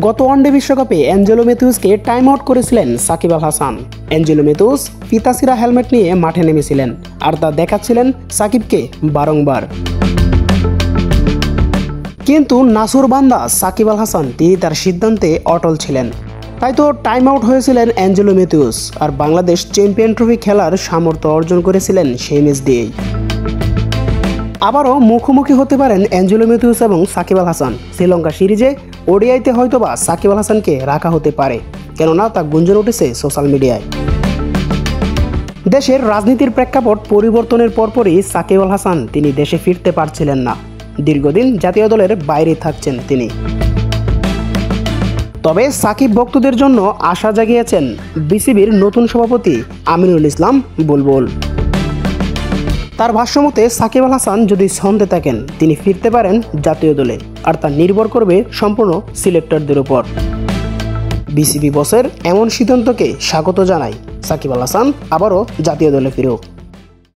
গত ওয়ানডে বিশ্বকাপে Angelo ম্যাথিউসকে time out করেছিলেন Shakib Al Hasan. Angelo Matthews ফিতাসিরা helmet নিয়ে মাঠে নেমেছিলেন আর তা দেখাচ্ছিলেন সাকিবকে বারংবার। কিন্তু নাসুরবান্দা সাকিব আল হাসান তিনি তার সিদ্ধান্তে অটল ছিলেন। তাই তো টাইম আউট হয়েছিলেন অ্যাঞ্জেলো ম্যাথিউস, আর বাংলাদেশ চ্যাম্পিয়ন ট্রফি খেলার সামর্থ্য অর্জন করেছিলেন সেই ম্যাচ দিয়েই। আবারও মুখোমুখি হতে পারেন অ্যাঞ্জেলো ম্যাথিউস এবং সাকিব আল হাসান। শ্রীলঙ্কা সিরিজে ওডিআইতে হয়তোবা সাকিব আল হাসানকে রাখা হতে পারে, কেননা তা গুঞ্জন উঠেছে সোশ্যাল মিডিয়ায়। দেশের রাজনীতির প্রেক্ষাপট পরিবর্তনের পরপরই সাকিব আল হাসান তিনি দেশে ফিরতে পারছিলেন না। দীর্ঘদিন জাতীয় দলের বাইরে থাকছেন তিনি। তবে সাকিব ভক্তদের জন্য আশা জাগিয়েছেন বিসিবির নতুন সভাপতি আমিনুল ইসলাম বুলবুল। তার ভাষ্যমতে সাকিব আল হাসান যদি ছন্দে থাকেন তিনি ফিরতে পারেন জাতীয় দলে, আর তা নির্ভর করবে সম্পূর্ণ সিলেক্টরদের উপর। বিসিবি বসের এমন সিদ্ধান্তকে স্বাগত জানায় সাকিব আল হাসান আবারও জাতীয় দলে ফিরুক।